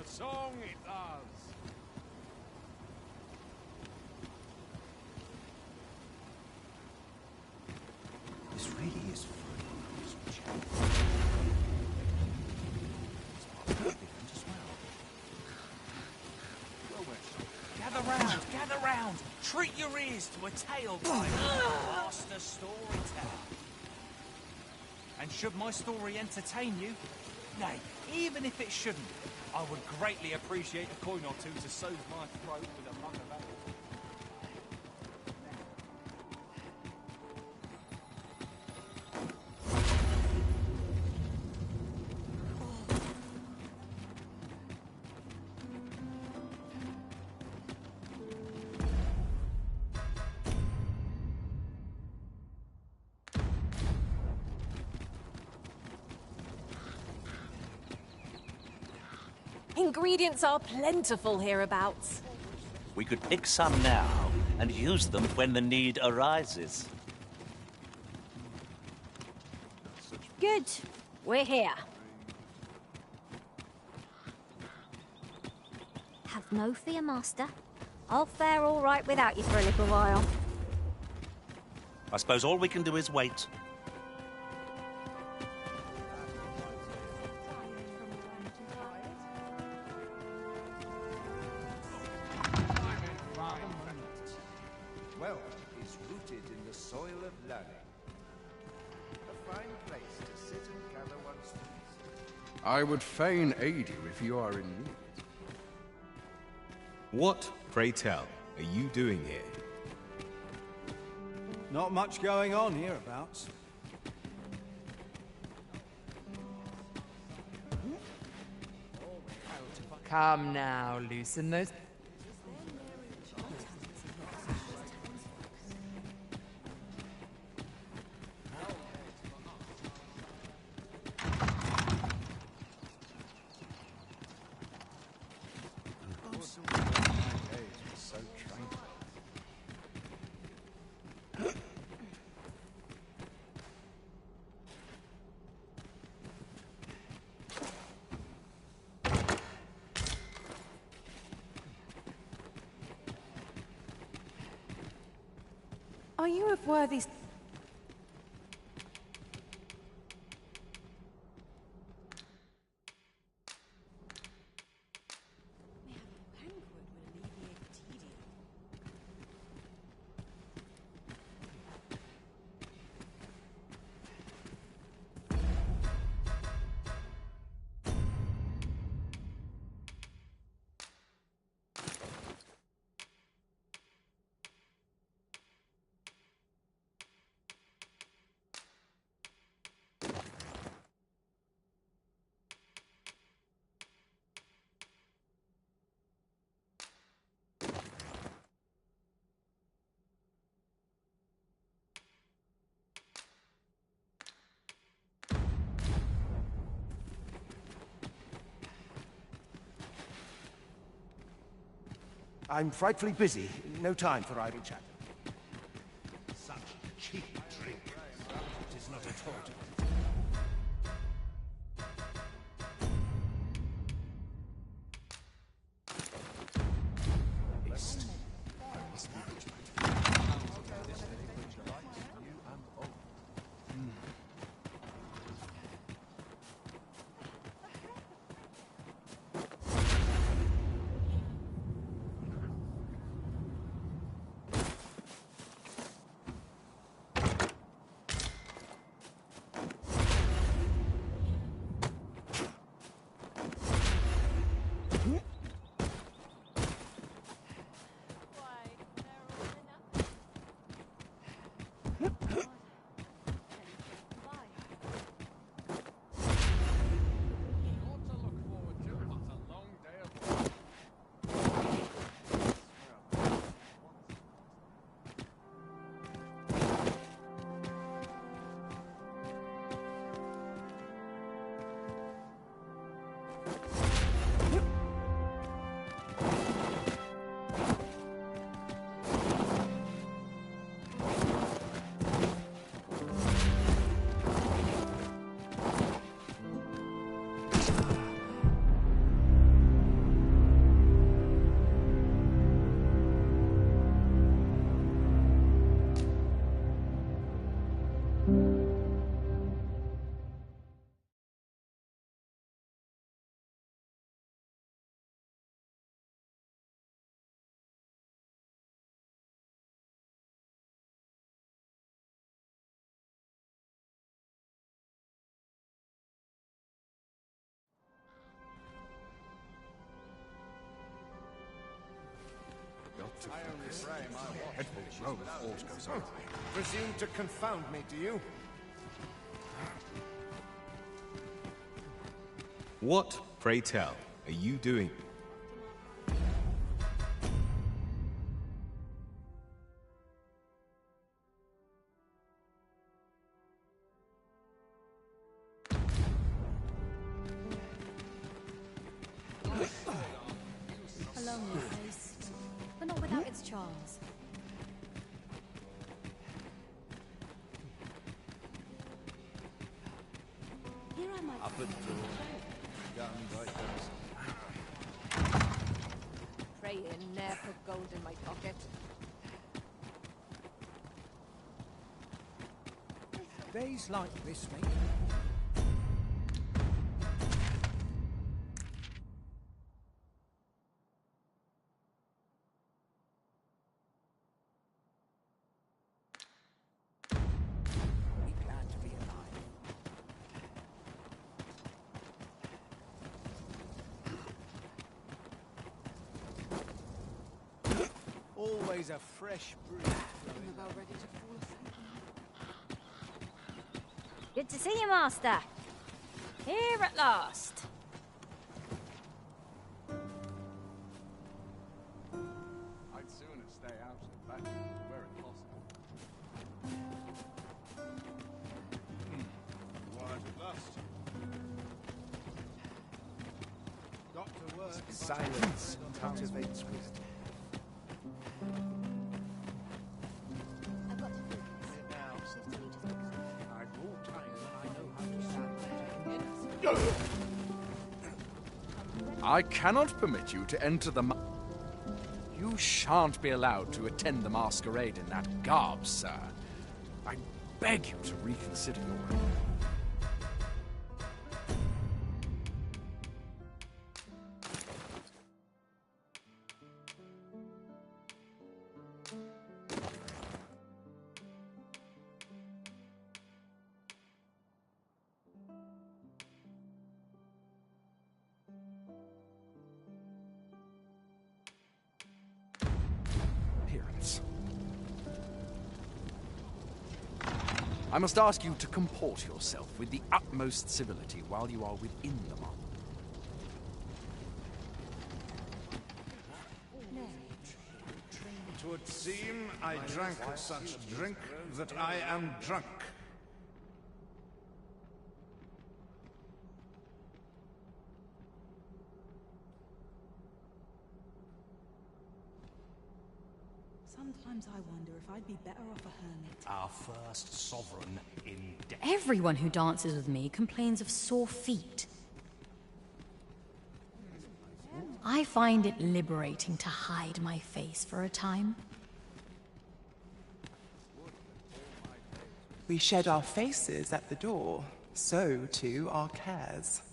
song it does. This really is fun. Gather round! Treat your ears to a tale by a master storyteller. And should my story entertain you, nay, even if it shouldn't, I would greatly appreciate a coin or two to soothe my throat with a mug of ale. Ingredients are plentiful hereabouts. We could pick some now and use them when the need arises. Good. We're here. Have no fear, Master. I'll fare all right without you for a little while. I suppose all we can do is wait. Wealth is rooted in the soil of learning. A fine place to sit and gather one's thoughts. I would fain aid you if you are in need. What, pray tell, are you doing here? Not much going on hereabouts. Come now, loosen those. Are you of worthy... I'm frightfully busy. No time for idle chat. Such cheap drink. It is not at all. this. It will grow before it goes on. Presume to confound me, do you? What, pray tell, are you doing? A lonely place, but not without its charms. Here I might Up at door. Done by Praying ne'er put gold in my pocket. Days like this make Be glad to be alive. always a fresh breeze. About ready to fall asleep. Good to see you, Master. Here at last. I'd sooner stay out of battle where it possible. Quiet at last. Got to work. silence cultivates wisdom. I've got to focus. Shifting you just because. I'd more time than I know how to stand. I cannot permit you to enter the You shan't be allowed to attend the masquerade in that garb, sir. I beg you to reconsider your... appearance. I must ask you to comport yourself with the utmost civility while you are within the mark. Twould seem I drank such drink that I am drunk. Sometimes I wonder if I'd be better off a hermit. Our first sovereign in death. Everyone who dances with me complains of sore feet. I find it liberating to hide my face for a time. We shed our faces at the door, so too our cares.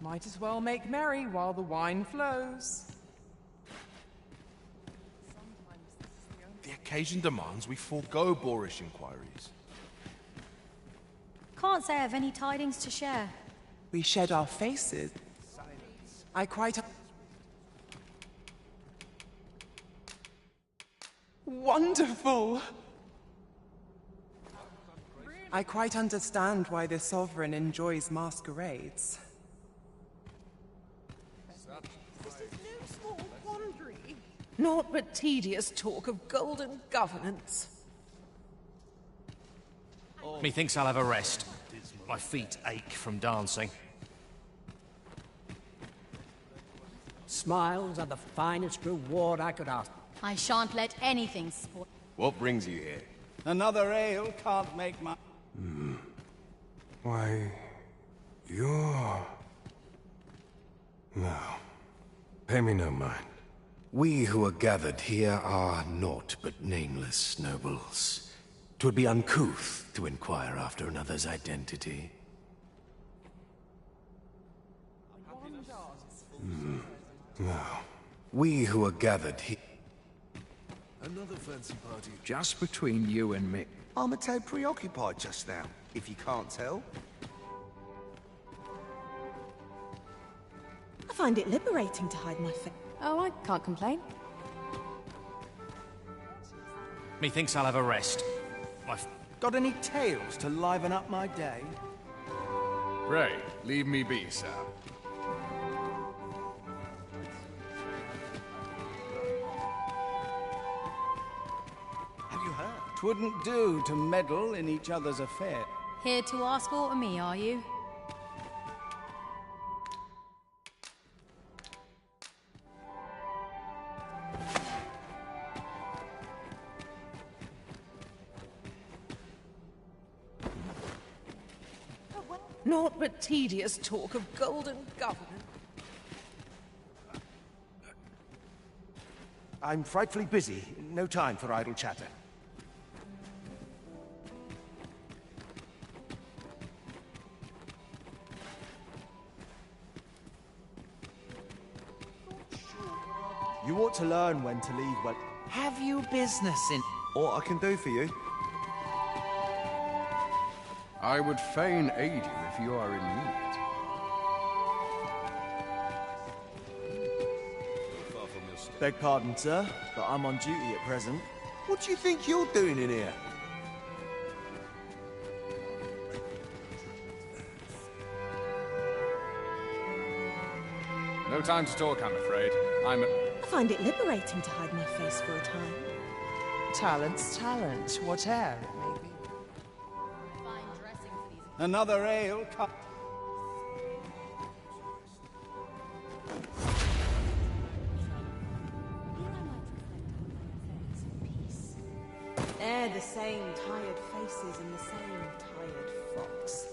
Might as well make merry while the wine flows. The occasion demands we forego boorish inquiries. Can't say I have any tidings to share. We shed our faces. I quite... Wonderful! I quite understand why the sovereign enjoys masquerades. Naught but tedious talk of golden governance. Methinks I'll have a rest. My feet ache from dancing. Smiles are the finest reward I could ask. I shan't let anything spoil. What brings you here? Another ale can't make my... Why, you're... No. Pay me no mind. We who are gathered here are naught but nameless nobles. 'Twould be uncouth to inquire after another's identity. No. We who are gathered here... Another fancy party. Just between you and me. I'm a tad preoccupied just now, if you can't tell. I find it liberating to hide my face. Oh, I can't complain. Methinks I'll have a rest. Got any tales to liven up my day? Pray, leave me be, sir. Have you heard? 'Twouldn't do to meddle in each other's affairs. Here to ask aught of me, are you? Naught but tedious talk of golden governance. I'm frightfully busy. No time for idle chatter. You ought to learn when to leave well. Have you business in... What I can do for you? I would fain aid you if you are in need. Beg pardon, sir, but I'm on duty at present. What do you think you're doing in here? No time to talk, I'm afraid. I find it liberating to hide my face for a time. Talent's talent, whatever it may be. Another ale cup. They're the same tired faces and the same tired fox.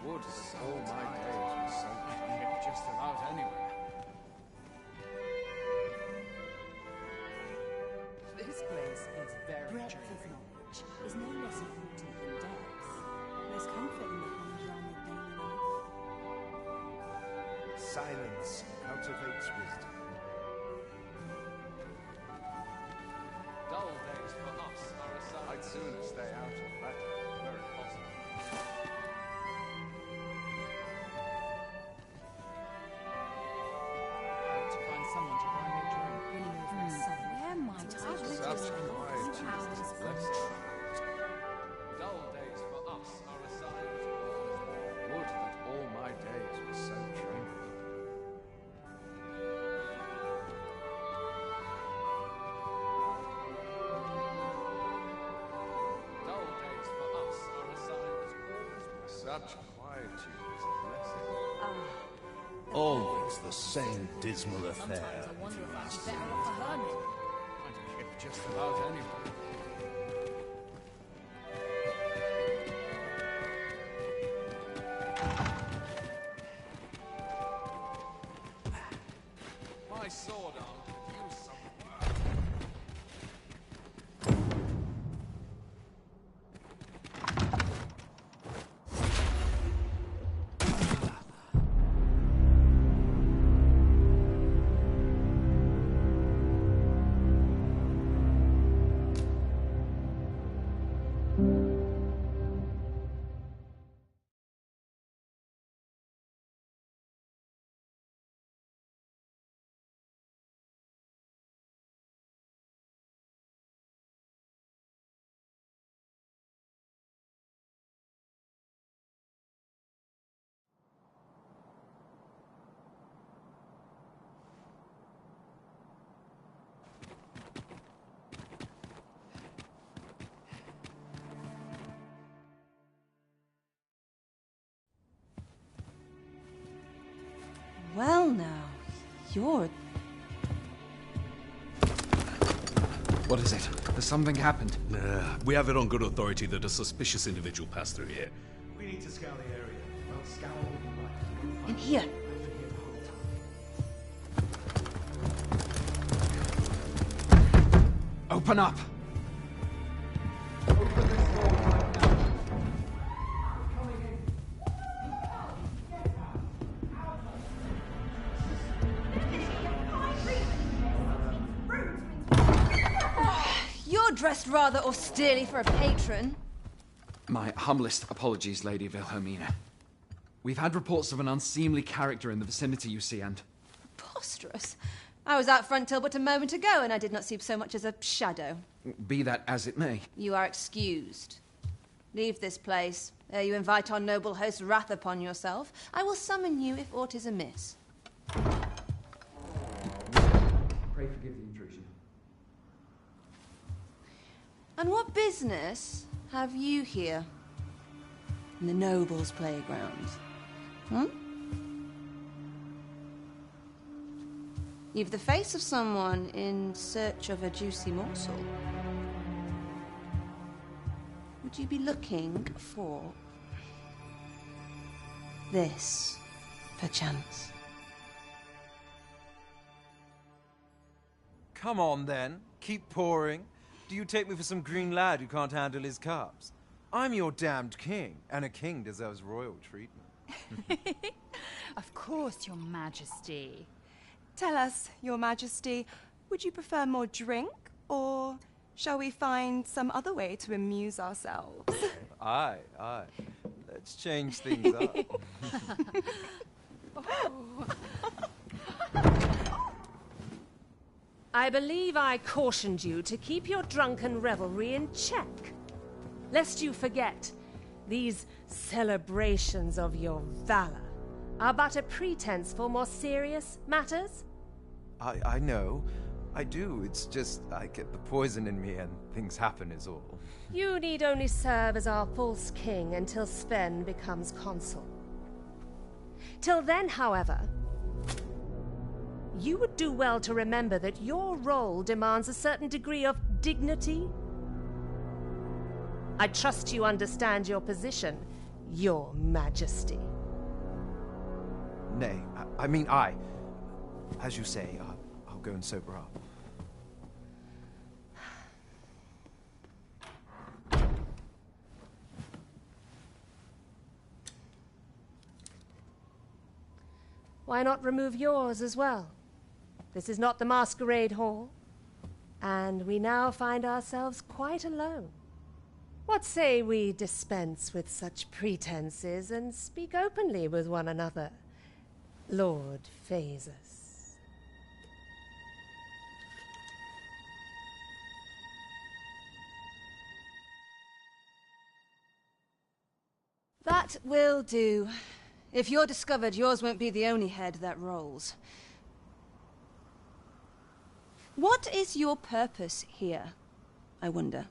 Would that all my days were so clear just about anywhere. This place is very Breadth of knowledge is no less important than depth. There's comfort in the humdrum of daily life. Silence cultivates wisdom. Dull days for us are a sign. I'd sooner stay out of that, where it possible. to find someone to buy me a drink. Where might I Such quiet Dull days for us are a sign. Would that all my days were so tranquil. Dull days for us are a sign. Such quietude is a blessing. Always the same dismal affair. Sometimes I wonder if I'd be better off a hermit. I'd get just about anyone. My sword arm could use some work. Well now, you're... What is it? Has something happened? We have it on good authority that a suspicious individual passed through here. We need to scour the area. Well, scour all the light. In here. Open up! You're dressed rather austerely for a patron. My humblest apologies, Lady Wilhelmina. We've had reports of an unseemly character in the vicinity, you see, and... Preposterous. I was out front till but a moment ago, and I did not see so much as a shadow. Be that as it may. You are excused. Leave this place, ere you invite our noble host's wrath upon yourself. I will summon you if aught is amiss. Pray forgive the intrusion. And what business have you here? In the nobles' playground? Hmm? You've the face of someone in search of a juicy morsel. Would you be looking for this, perchance? Come on, then. Keep pouring. Do you take me for some green lad who can't handle his cups? I'm your damned king, and a king deserves royal treatment. Of course, Your Majesty. Tell us, Your Majesty, would you prefer more drink, or shall we find some other way to amuse ourselves? Aye. Let's change things up. I believe I cautioned you to keep your drunken revelry in check. Lest you forget, these celebrations of your valor are but a pretense for more serious matters. I know. I do. It's just I get the poison in me and things happen is all. You need only serve as our false king until Sven becomes consul. Till then, however, you would do well to remember that your role demands a certain degree of dignity. I trust you understand your position, Your Majesty. Nay, as you say, I'll go and sober up. Why not remove yours as well? This is not the masquerade hall, and we now find ourselves quite alone. What say we dispense with such pretenses and speak openly with one another, Lord Phasus? That will do. If you're discovered, yours won't be the only head that rolls. What is your purpose here, I wonder?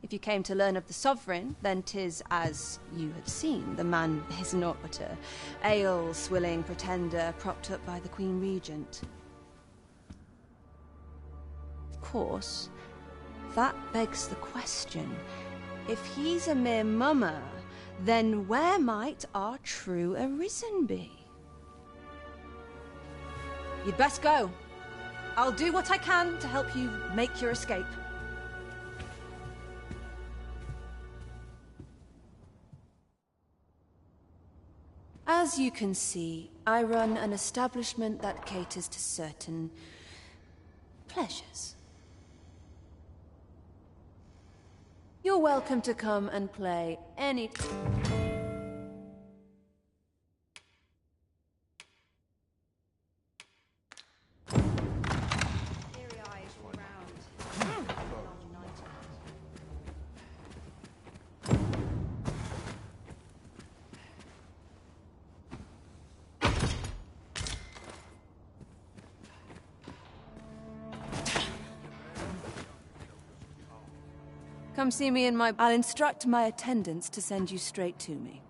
If you came to learn of the Sovereign, then 'tis as you have seen. The man is naught but a ale-swilling pretender propped up by the Queen Regent. Of course, that begs the question. If he's a mere mummer, then where might our true Arisen be? You'd best go. I'll do what I can to help you make your escape. As you can see, I run an establishment that caters to certain pleasures. You're welcome to come and play any... Come see me in my... I'll instruct my attendants to send you straight to me.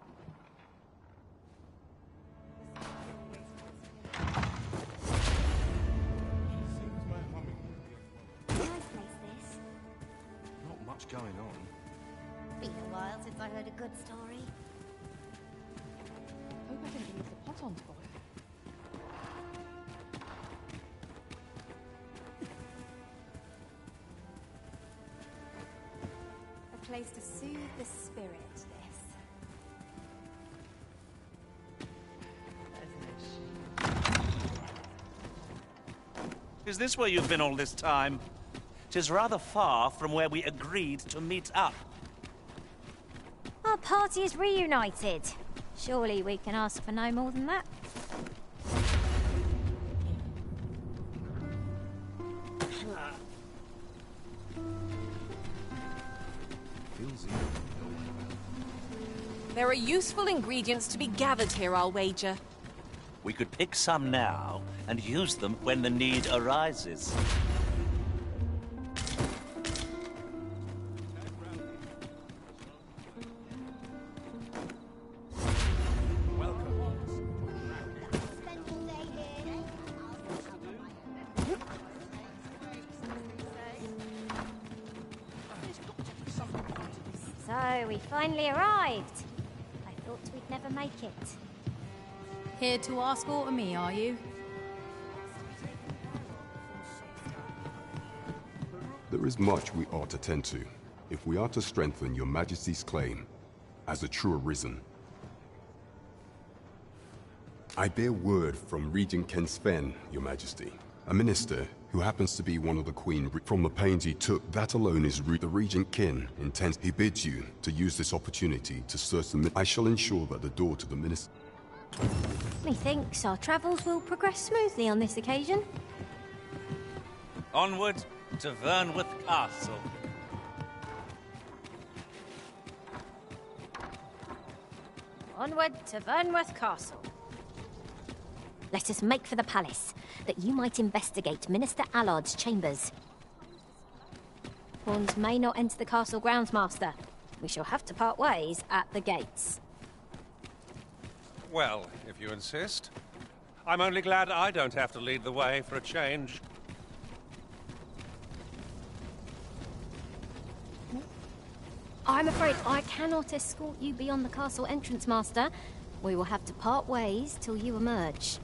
Not much going on. Been a while since I heard a good story. Hope I didn't leave the pot on to boil. A place to soothe the spirit, this. Is this where you've been all this time? 'Tis rather far from where we agreed to meet up. party is reunited. Surely we can ask for no more than that. There are useful ingredients to be gathered here, I'll wager. We could pick some now and use them when the need arises. So, we finally arrived. I thought we'd never make it. Here to ask aught of me, are you? There is much we ought to tend to, if we are to strengthen your Majesty's claim as a true Arisen. I bear word from Regent Ken Sven, your Majesty, a minister who happens to be one of the Queen. From the pains he took, that alone is root. The Regent Kin intends. He bids you to use this opportunity to search the. I shall ensure that the door to the minister. Methinks our travels will progress smoothly on this occasion. Onward to Vernworth Castle. Onward to Vernworth Castle. Let us make for the palace, that you might investigate Minister Allard's chambers. Pawns may not enter the castle grounds, Master. We shall have to part ways at the gates. Well, if you insist. I'm only glad I don't have to lead the way for a change. I'm afraid I cannot escort you beyond the castle entrance, Master. We will have to part ways till you emerge.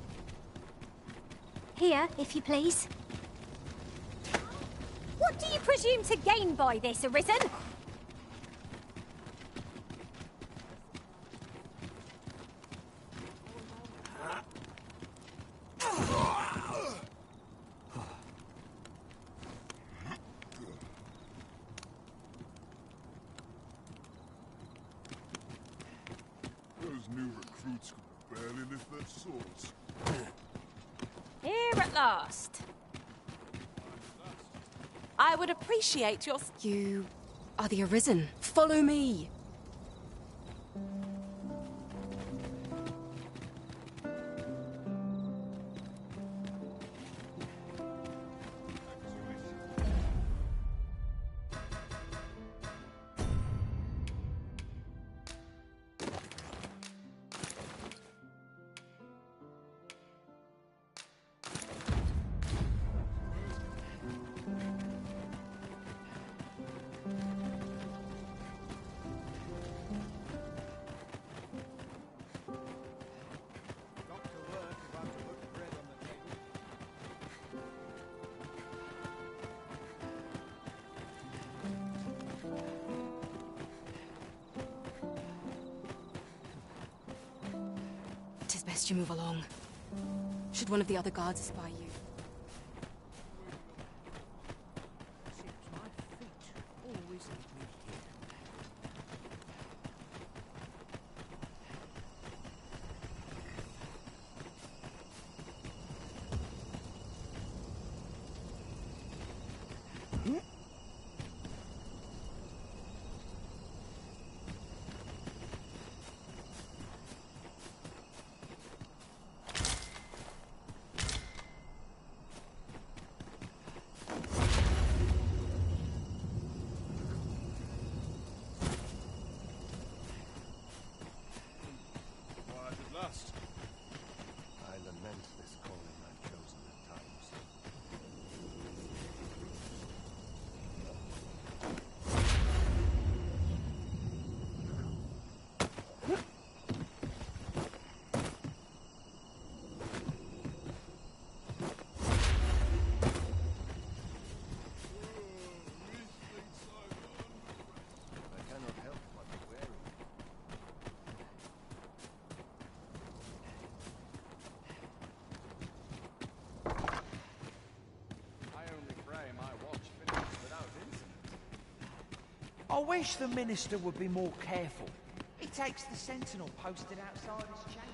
Here, if you please. What do you presume to gain by this, Arisen? Those new recruits could barely lift their swords. Here at last. I would appreciate your... You are the Arisen. Follow me. Tis best you move along. Should one of the other guards spy you? I lament this calling I've chosen at times. I cannot help but be wary. I wish the minister would be more careful. takes the sentinel posted outside his chambers.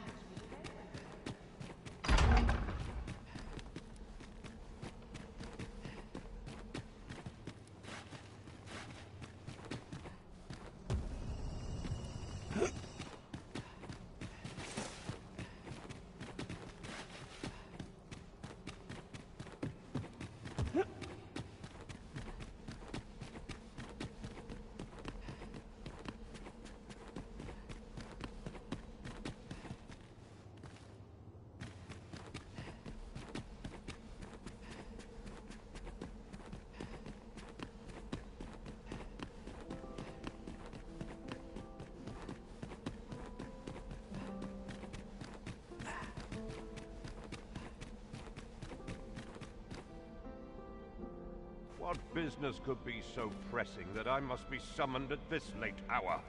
What business could be so pressing that I must be summoned at this late hour?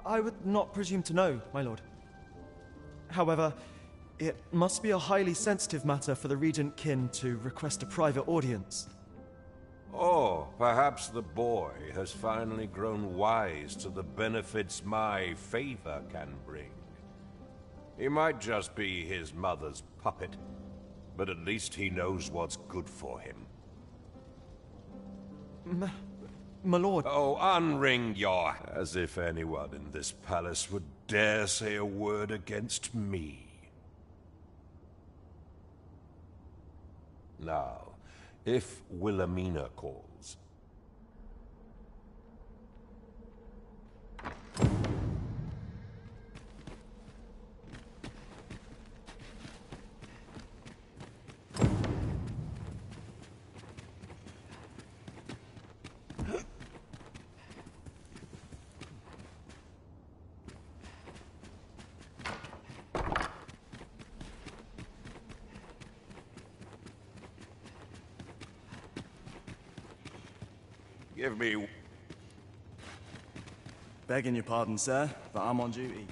I would not presume to know, my lord. However, it must be a highly sensitive matter for the Regent Kin to request a private audience. Or perhaps the boy has finally grown wise to the benefits my favor can bring. He might just be his mother's puppet, but at least he knows what's good for him. My lord... Oh, unring your... As if anyone in this palace would dare say a word against me. Now, if Wilhelmina calls... Give me... Begging your pardon, sir, but I'm on duty.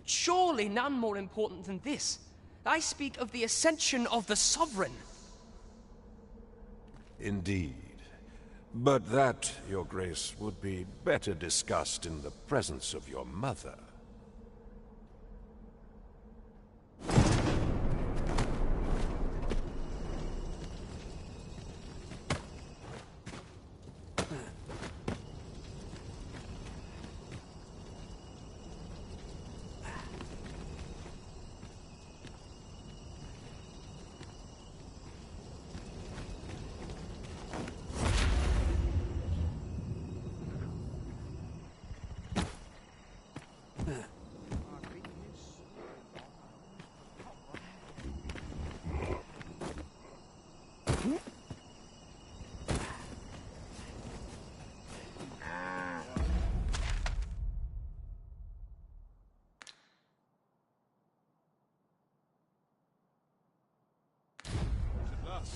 Surely none more important than this. I speak of the ascension of the Sovereign. Indeed. But that, Your Grace, would be better discussed in the presence of your mother.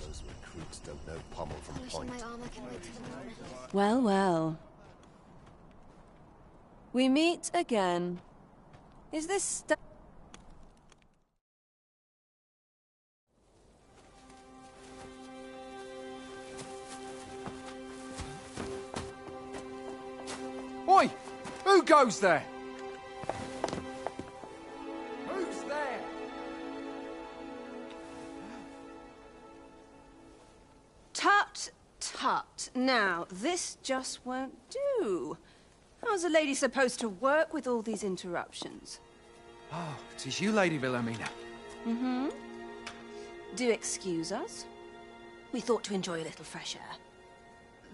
Those recruits don't know pommel from point. Well, well. We meet again. Is this Oi! Who goes there? Who's there? Tut, tut. Now, this just won't do. How's a lady supposed to work with all these interruptions? Oh, it is you, Lady Wilhelmina. Mm-hmm. Do excuse us. We thought to enjoy a little fresh air.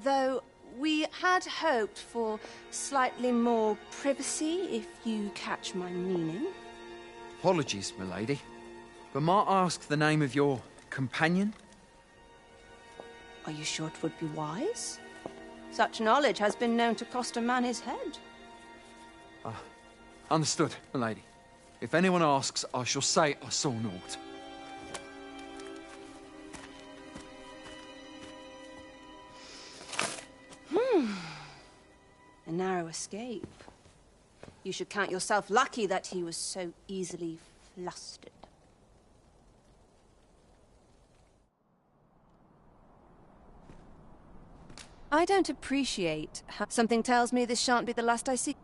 Though we had hoped for slightly more privacy, if you catch my meaning. Apologies, milady. But might I ask the name of your companion? Are you sure it would be wise? Such knowledge has been known to cost a man his head. Understood, milady. If anyone asks, I shall say I saw naught. A narrow escape. You should count yourself lucky that he was so easily flustered. I don't appreciate how something tells me this shan't be the last I see.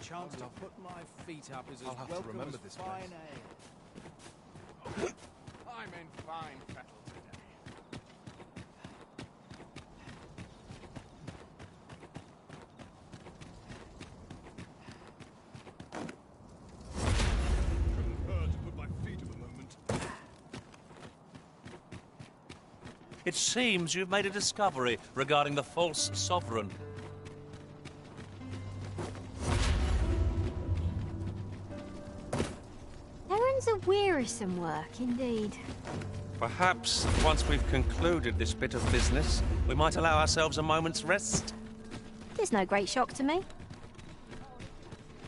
Chance to put my feet up is as I'll have to welcome remember as this fine place. ale. I'm in fine fettle today. Couldn't hurt to put my feet up a moment. It seems you've made a discovery regarding the false sovereign. Errands are wearisome work, indeed. Perhaps, once we've concluded this bit of business, we might allow ourselves a moment's rest. There's no great shock to me.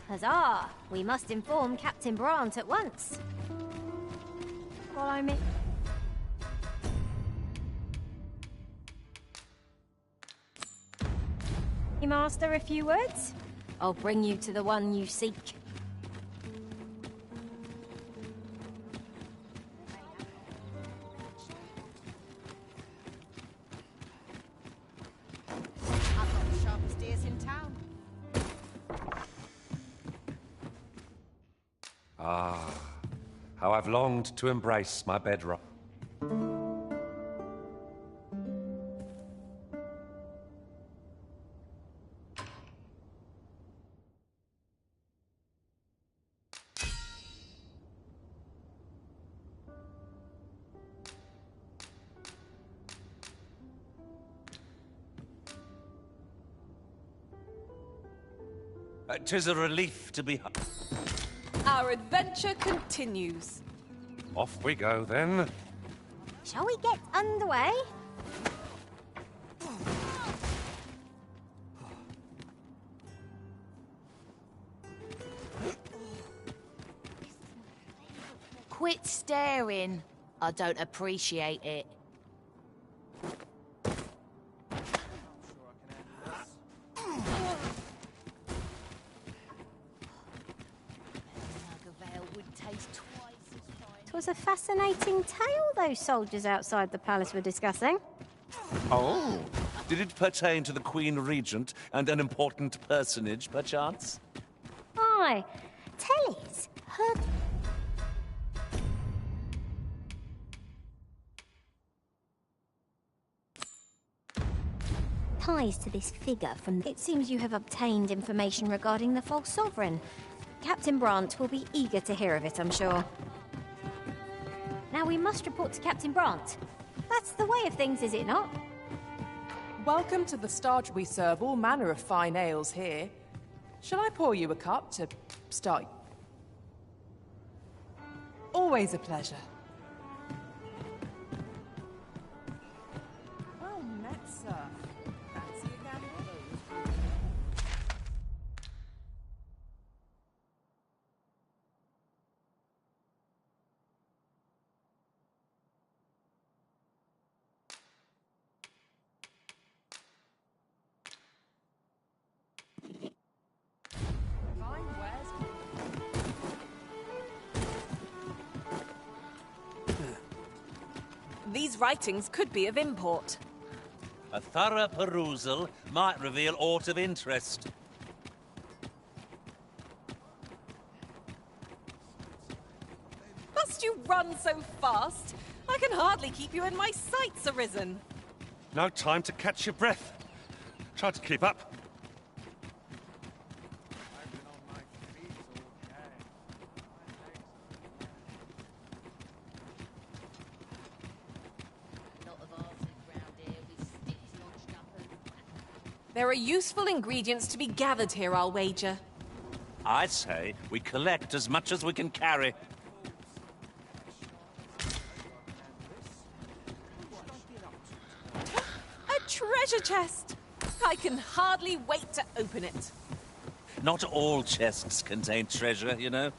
Huzzah! We must inform Captain Brant at once. Follow me. Master, a few words? I'll bring you to the one you seek. I've got the sharpest ears in town. Ah, how I've longed to embrace my bedrock. "'Tis a relief to be... Our adventure continues. Off we go, then. Shall we get underway? quit staring. I don't appreciate it. It was a fascinating tale those soldiers outside the palace were discussing. Oh, did it pertain to the Queen Regent and an important personage, perchance? Aye, Telly's her... ties to this figure from... It seems you have obtained information regarding the false sovereign. Captain Brant will be eager to hear of it, I'm sure. Now we must report to Captain Brant. That's the way of things, is it not? Welcome to the Star. We serve all manner of fine ales here. Shall I pour you a cup to start? Always a pleasure. Well met, sir. Fancy a gamble? These writings could be of import. A thorough perusal might reveal aught of interest. Must you run so fast? I can hardly keep you in my sights, Arisen. No time to catch your breath. Try to keep up. There are useful ingredients to be gathered here, I'll wager. I say we collect as much as we can carry. A treasure chest! I can hardly wait to open it. Not all chests contain treasure, you know.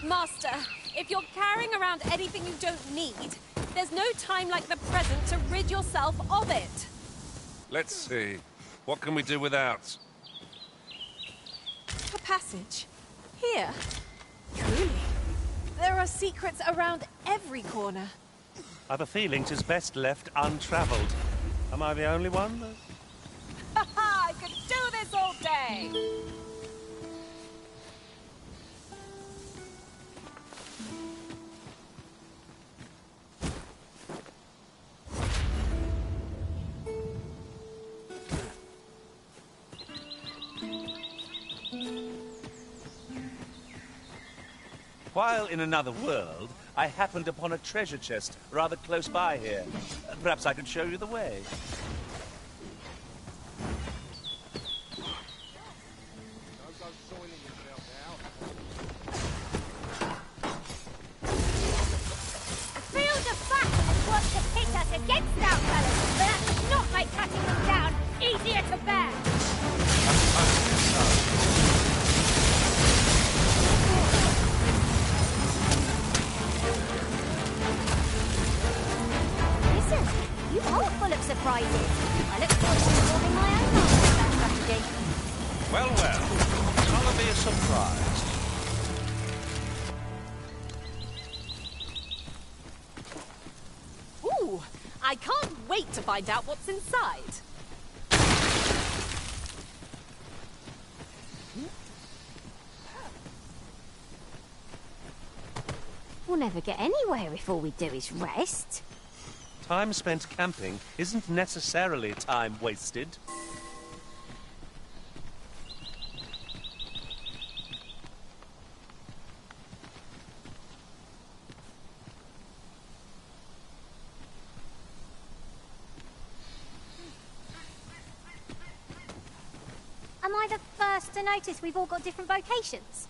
Master, if you're carrying around anything you don't need, there's no time like the present to rid yourself of it. Let's see. What can we do without? A passage. Here. Truly. There are secrets around every corner. I've a feeling 'tis best left untravelled. Am I the only one? Ha ha! I could do this all day! While in another world, I happened upon a treasure chest rather close by here. Perhaps I could show you the way. Field of battle was to pit us against our fellows, but that does not make cutting them down easier to bear. Listen, you are full of surprises. I look forward to performing my own master strategy. Well, well. I'll be surprised. Ooh, I can't wait to find out what's inside. We'll never get anywhere if all we do is rest. Time spent camping isn't necessarily time wasted. Am I the first to notice we've all got different vocations?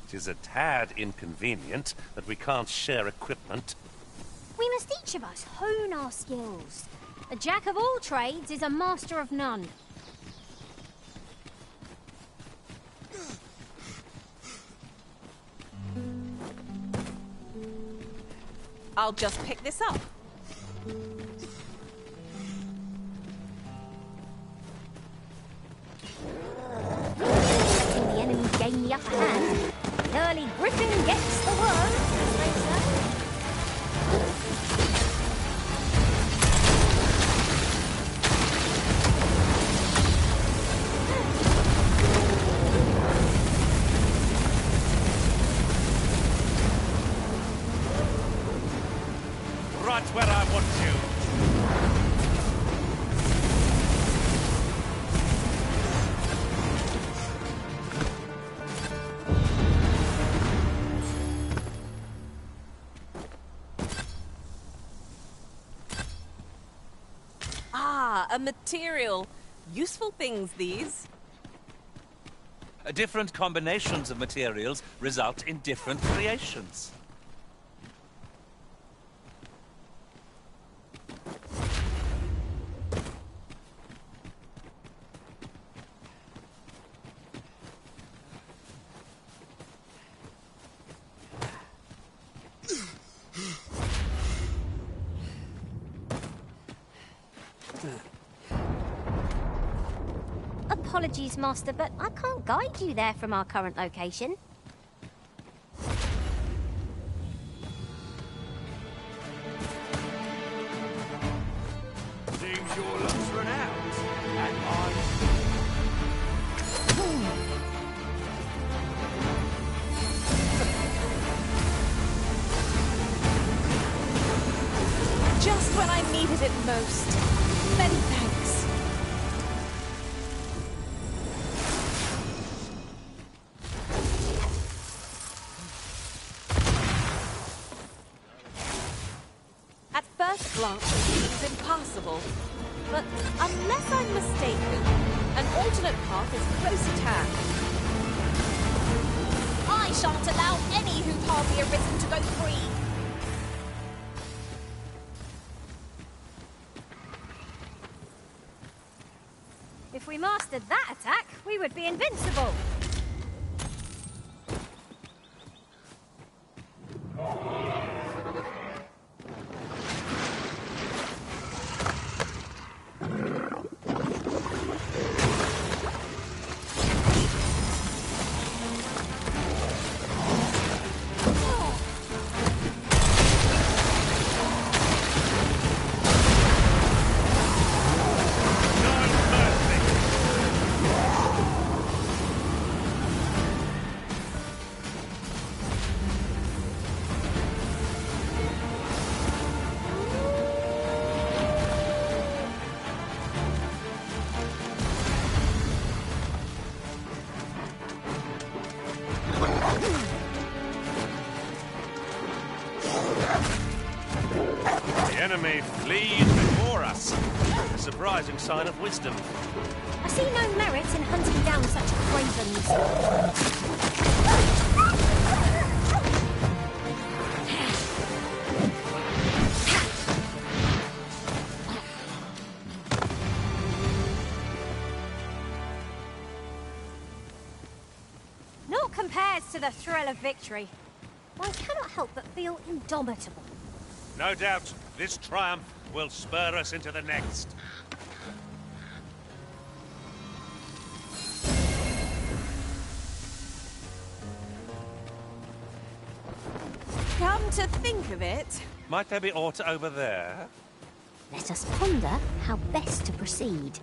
It is a tad inconvenient that we can't share equipment. We must each of us hone our skills. A jack of all trades is a master of none. I'll just pick this up. Letting the enemy gain the upper hand. The early griffin gets the worm, as they say. Right where I want you. Ah, a material. Useful things, these. Different combinations of materials result in different creations. Apologies, Master, but I can't guide you there from our current location. Seems your luck's run out, and mine. Just when I needed it most. Many thanks. At first glance, it seems impassable. But unless I'm mistaken, an alternate path is close at hand. I shan't allow any who've hardly arisen to go free. If we mastered that attack, we would be invincible. lead before us. A surprising sign of wisdom. I see no merit in hunting down such cravens. Not compares to the thrill of victory. One cannot help but feel indomitable. No doubt, this triumph will spur us into the next. Come to think of it... Might there be aught over there? Let us ponder how best to proceed.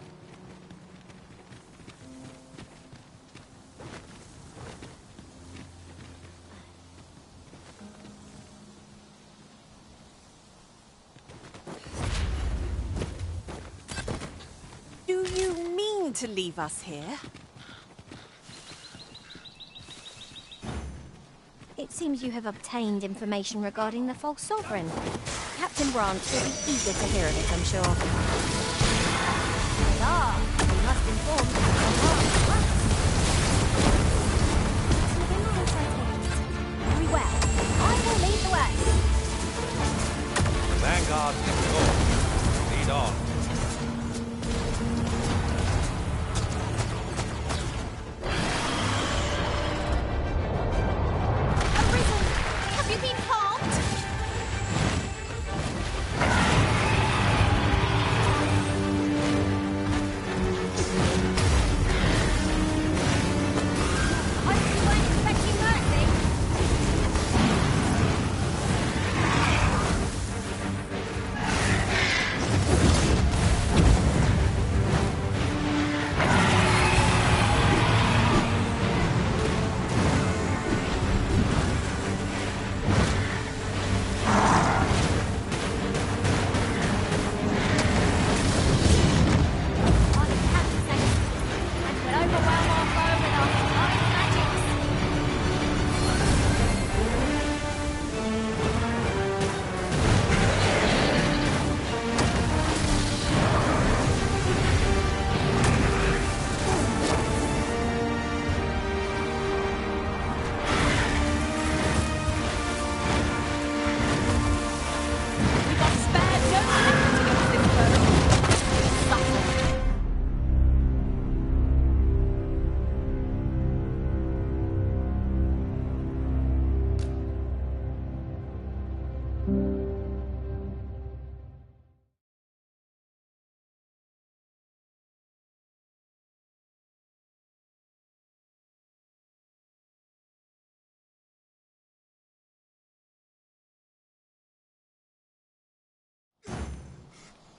Do you mean to leave us here? It seems you have obtained information regarding the false sovereign. Captain Brandt will be eager to hear of it, I'm sure. We must inform Captain Brandt at once. Very well. I will lead the way. Vanguard is yours. Lead on. Have you been harmed? I hope you weren't expecting mercy.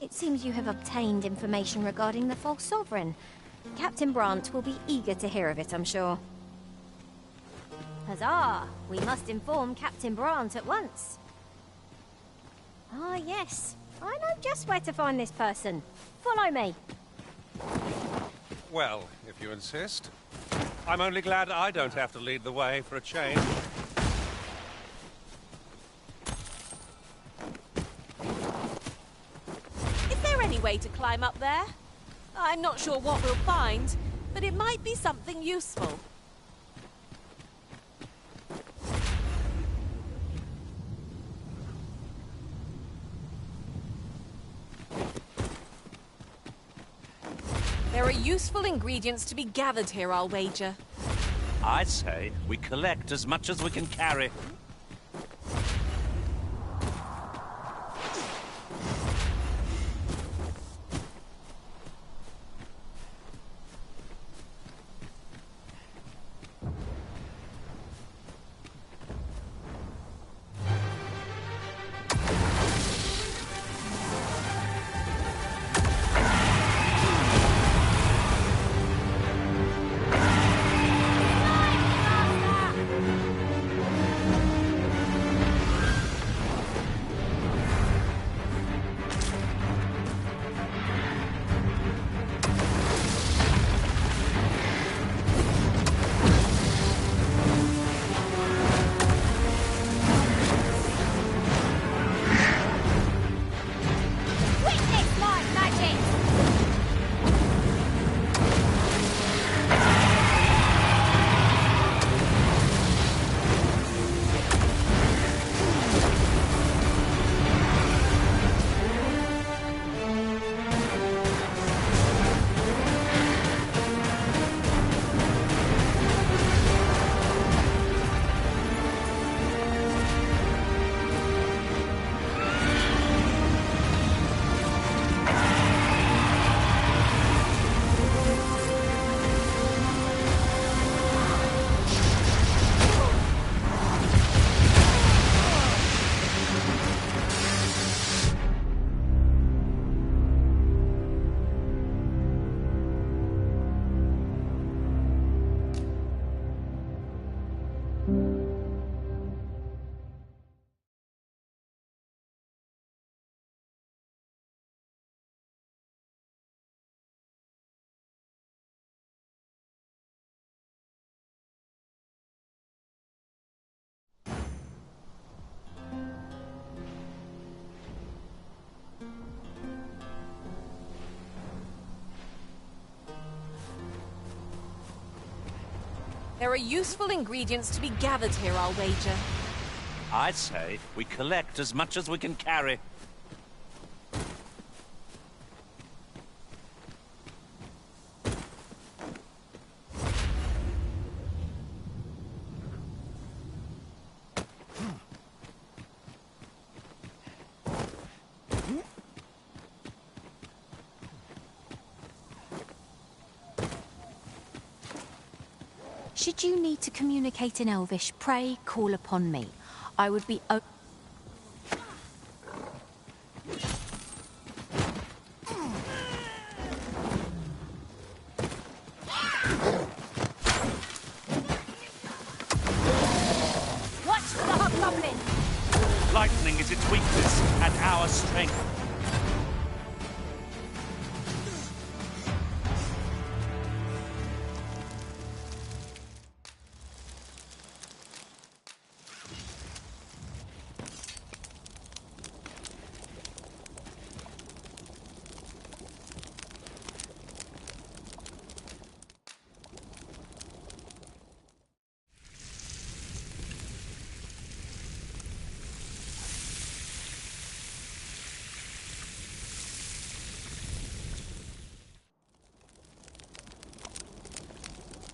It seems you have obtained information regarding the false sovereign. Captain Brandt will be eager to hear of it, I'm sure. Huzzah! We must inform Captain Brandt at once. Ah, yes. I know just where to find this person. Follow me. Well, if you insist. I'm only glad I don't have to lead the way for a change. Is there any way to climb up there? I'm not sure what we'll find, but it might be something useful. There are useful ingredients to be gathered here, I'll wager. I say we collect as much as we can carry. There are useful ingredients to be gathered here, I'll wager. I say we collect as much as we can carry. Should you need to communicate in Elvish, pray call upon me. I would be Watch for the hobgoblin! Lightning is its weakness and our strength.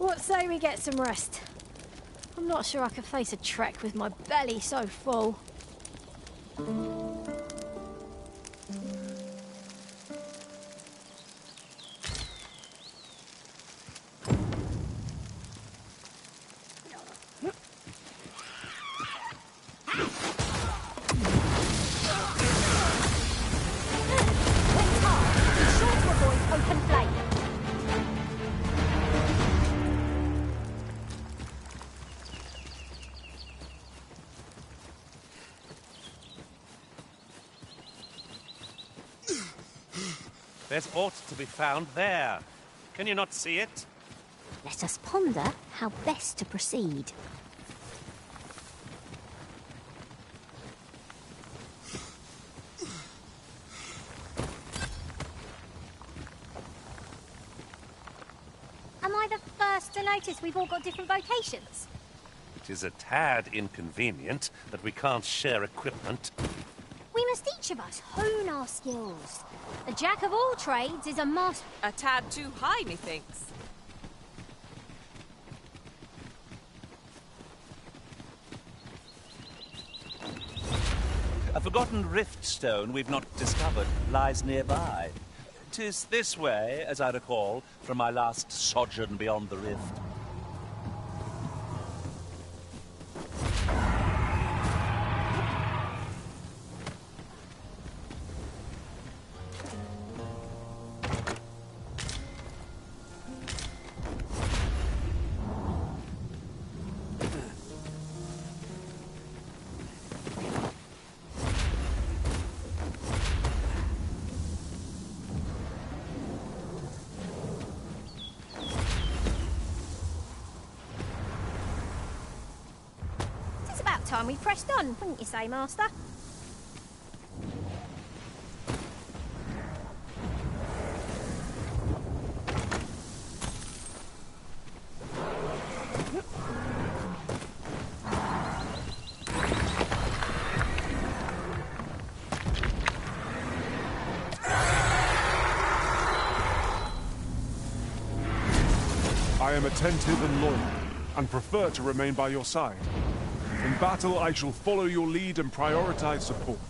What say we get some rest? I'm not sure I can face a trek with my belly so full. There's aught to be found there. Can you not see it? Let us ponder how best to proceed. Am I the first to notice we've all got different vocations? It is a tad inconvenient that we can't share equipment. We must each of us hone our skills. A jack of all trades is a master. A tad too high, methinks. A forgotten rift stone we've not discovered lies nearby. 'Tis this way, as I recall, from my last sojourn beyond the rift. Time we pressed on, wouldn't you say, Master? I am attentive and loyal, and prefer to remain by your side. In battle, I shall follow your lead and prioritize support.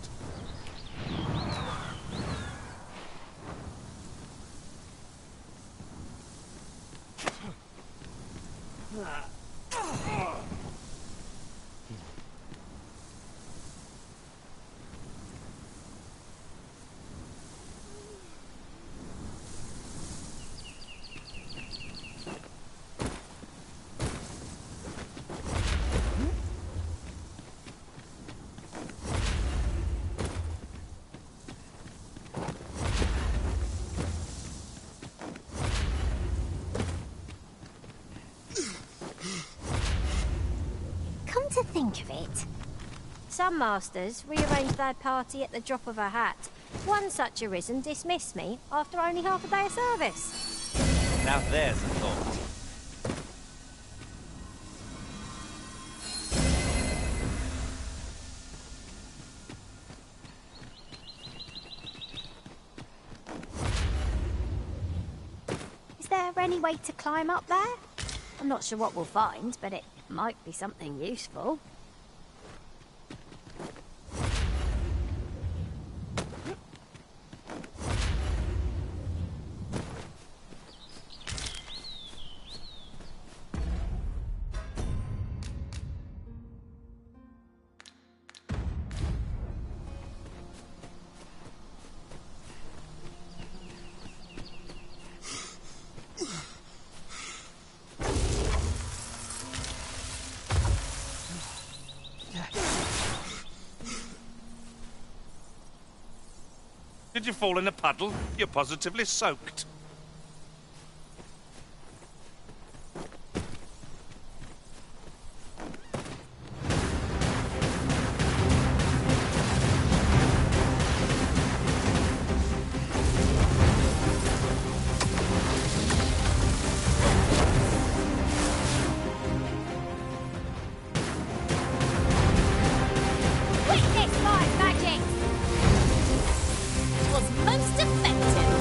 To think of it, some masters rearrange their party at the drop of a hat. One such arisen dismissed me after only half a day of service. Now there's a thought. there any way to climb up there? I'm not sure what we'll find, but it might be something useful. Did you fall in a puddle? You're positively soaked. Witness my magic! It was most effective!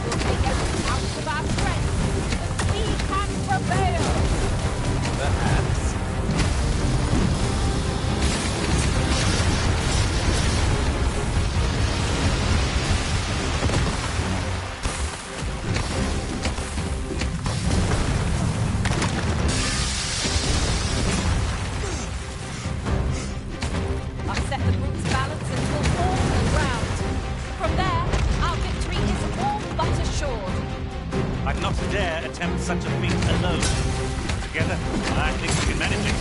We'll take every ounce of our strength, but we can prevail! Perhaps. I've set the group's balance until fall to the ground. From there, our victory is all but assured. I'd not dare attempt such a feat alone. Together, I think we can manage it.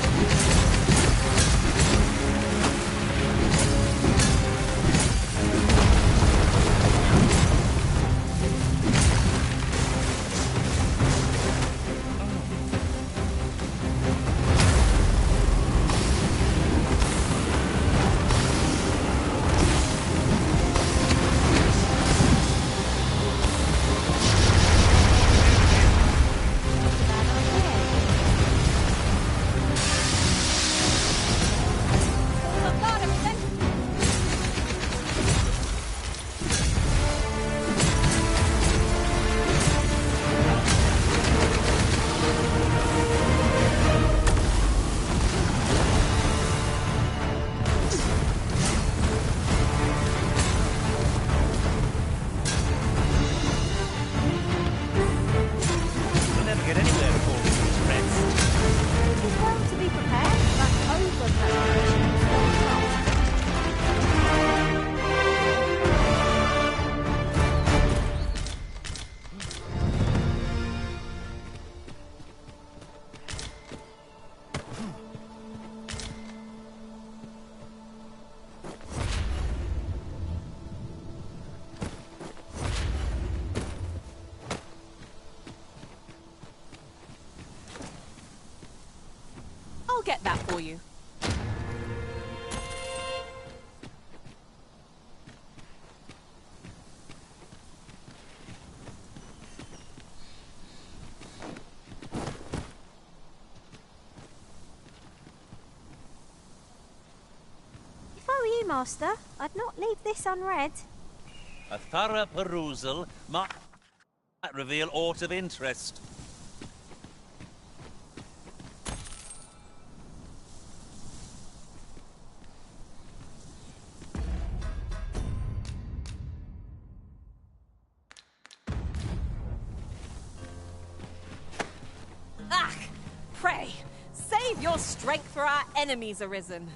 We'll never get anywhere before we reach rest. It is well to be prepared, but over preparation is not. I'll get that for you. If I were you, Master, I'd not leave this unread. A thorough perusal might reveal aught of interest. Ah! Pray, save your strength for our enemies arisen.